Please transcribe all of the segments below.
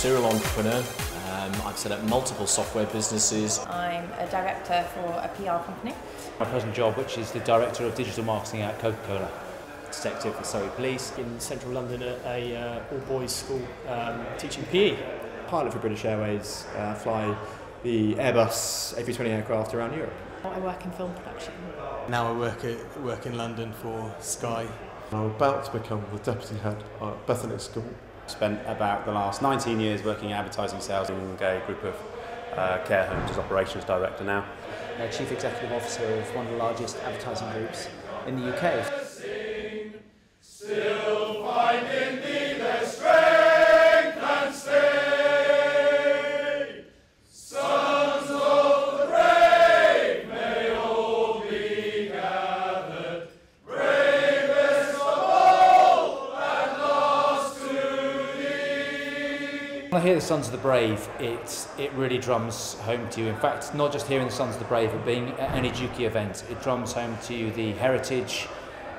serial entrepreneur. I've set up multiple software businesses. I'm a director for a PR company. My present job, which is the Director of Digital Marketing at Coca-Cola. Detective for Surrey Police in central London at a all-boys school teaching PE. Pilot for British Airways, fly the Airbus A320 aircraft around Europe. I work in film production. Now I work in London for Sky. I'm about to become the deputy head at Bethany School. Spent about the last 19 years working in advertising sales in a group of care homes as operations director now. Chief Executive Officer of one of the largest advertising groups in the UK. Still finding thee their strength and stay. Sons of the brave may all be gathered, bravest of all at last to thee. When I hear the Sons of the Brave, it really drums home to you. In fact, not just hearing the Sons of the Brave, but being at any Dukie event, it drums home to you the heritage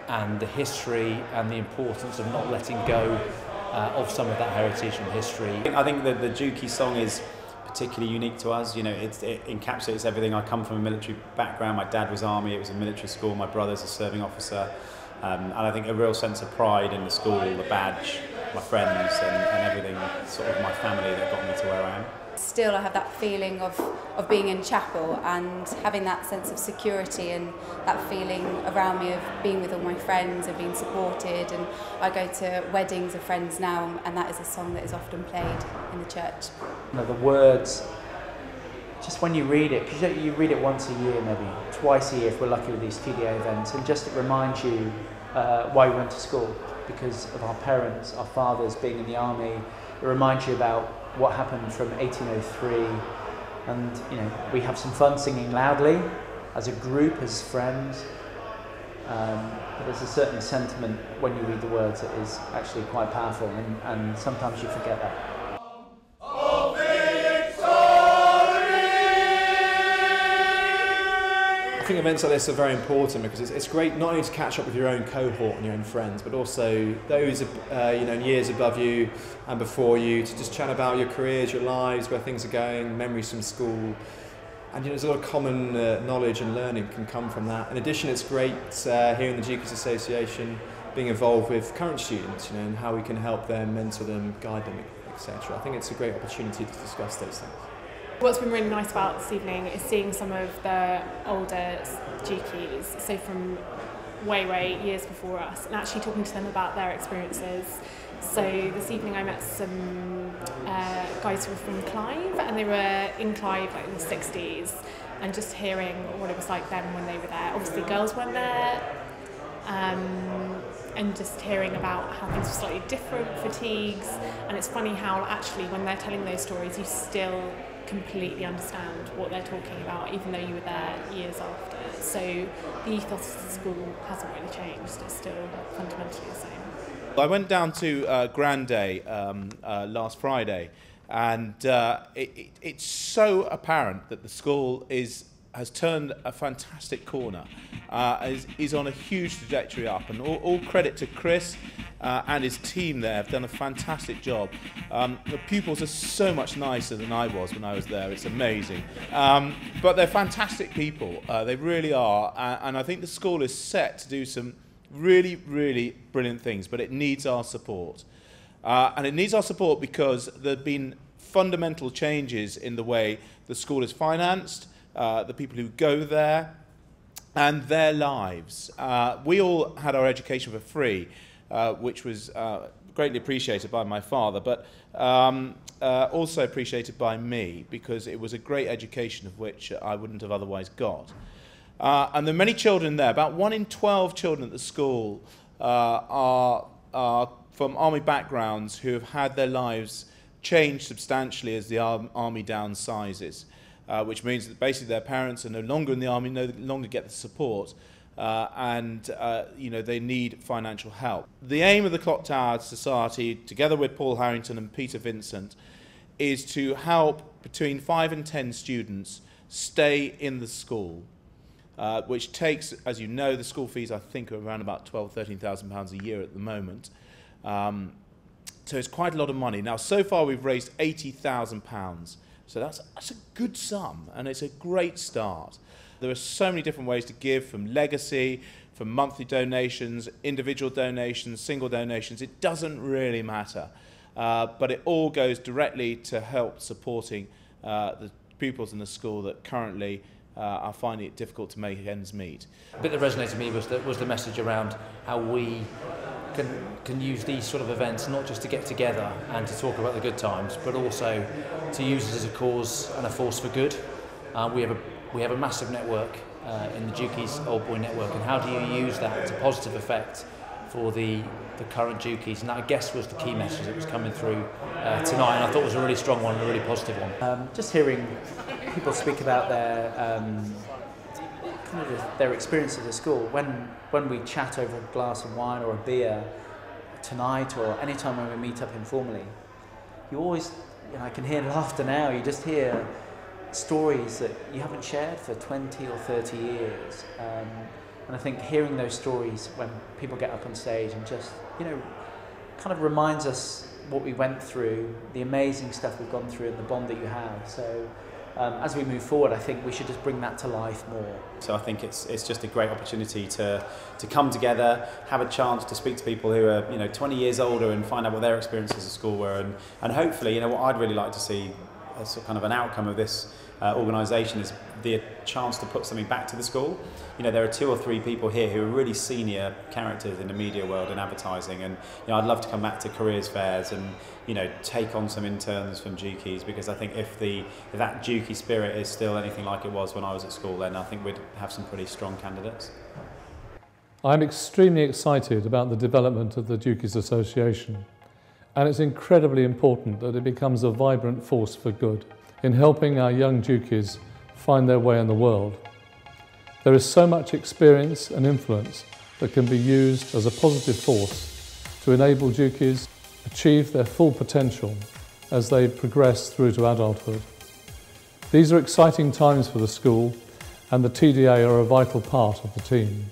and the history and the importance of not letting go of some of that heritage and history. I think that the Dukie song is particularly unique to us. You know, it encapsulates everything. I come from a military background. My dad was Army, it was a military school. My brother's a serving officer. And I think a real sense of pride in the school, the badge, my friends and everything, sort of my family that got me to where I am. Still I have that feeling of being in chapel and having that sense of security and that feeling around me of being with all my friends and being supported, and I go to weddings of friends now and that is a song that is often played in the church. You know, the words, just when you read it, because you read it once a year, maybe twice a year if we're lucky with these TDA events, and just it reminds you why we went to school, because of our parents, our fathers being in the army. It reminds you about what happened from 1803, and you know, we have some fun singing loudly as a group, as friends, but there's a certain sentiment when you read the words that is actually quite powerful, and sometimes you forget that. I think events like this are very important because it's great not only to catch up with your own cohort and your own friends, but also those years above you and before you, to just chat about your careers, your lives, where things are going, memories from school. And there's a lot of common knowledge and learning can come from that. In addition, it's great here in the Dukies Association being involved with current students, and how we can help them, mentor them, guide them, etc. I think it's a great opportunity to discuss those things. What's been really nice about this evening is seeing some of the older Dukies, so from way years before us, and actually talking to them about their experiences. So this evening I met some guys who were from Clive, and they were in Clive like in the 60s, and just hearing what it was like then when they were there. Obviously girls weren't there, and just hearing about how things were slightly different, fatigues, and it's funny how actually when they're telling those stories you still completely understand what they're talking about, even though you were there years after. So the ethos of the school hasn't really changed, it's still fundamentally the same. I went down to Grand Day last Friday, and it's so apparent that the school has turned a fantastic corner, is on a huge trajectory up, and all credit to Chris and his team there have done a fantastic job. The pupils are so much nicer than I was when I was there, it's amazing. But they're fantastic people, they really are, and I think the school is set to do some really brilliant things, but it needs our support. And it needs our support because there have been fundamental changes in the way the school is financed, the people who go there, and their lives. We all had our education for free, which was greatly appreciated by my father, but also appreciated by me, because it was a great education of which I wouldn't have otherwise got. And there are many children there. About 1 in 12 children at the school are from army backgrounds who have had their lives changed substantially as the army downsizes. Which means that basically their parents are no longer in the army, no longer get the support, and they need financial help. The aim of the Clock Tower Society, together with Paul Harrington and Peter Vincent, is to help between 5 and 10 students stay in the school, which takes, as you know, the school fees I think are around about £12,000–13,000 a year at the moment. So it's quite a lot of money. Now, so far we've raised £80,000. So that's a good sum, and it's a great start. There are so many different ways to give, from legacy, from monthly donations, individual donations, single donations. It doesn't really matter. But it all goes directly to help supporting the pupils in the school that currently are finding it difficult to make ends meet. The bit that resonated with me was the message around how we can use these sort of events not just to get together and to talk about the good times, but also to use it as a cause and a force for good. We have a massive network in the Dukies Old Boy Network, and how do you use that to positive effect for the current Dukies? And that, I guess, was the key message that was coming through tonight, and I thought it was a really strong one, a really positive one. Just hearing people speak about their experiences at school. When we chat over a glass of wine or a beer tonight, or any time when we meet up informally, you always, I can hear laughter now. You just hear stories that you haven't shared for 20 or 30 years. And I think hearing those stories when people get up on stage and just, kind of reminds us what we went through, the amazing stuff we've gone through, and the bond that you have. So as we move forward, I think we should just bring that to life more. So I think it's just a great opportunity to come together, have a chance to speak to people who are 20 years older and find out what their experiences at school were, and hopefully, what I'd really like to see as kind of an outcome of this organisation is the chance to put something back to the school. There are 2 or 3 people here who are really senior characters in the media world and advertising, and I'd love to come back to careers fairs and take on some interns from Dukies, because I think if that Dukie spirit is still anything like it was when I was at school, then I think we'd have some pretty strong candidates. I'm extremely excited about the development of the Dukies Association, and it's incredibly important that it becomes a vibrant force for good in helping our young Dukies find their way in the world. There is so much experience and influence that can be used as a positive force to enable Dukies achieve their full potential as they progress through to adulthood. These are exciting times for the school, and the TDA are a vital part of the team.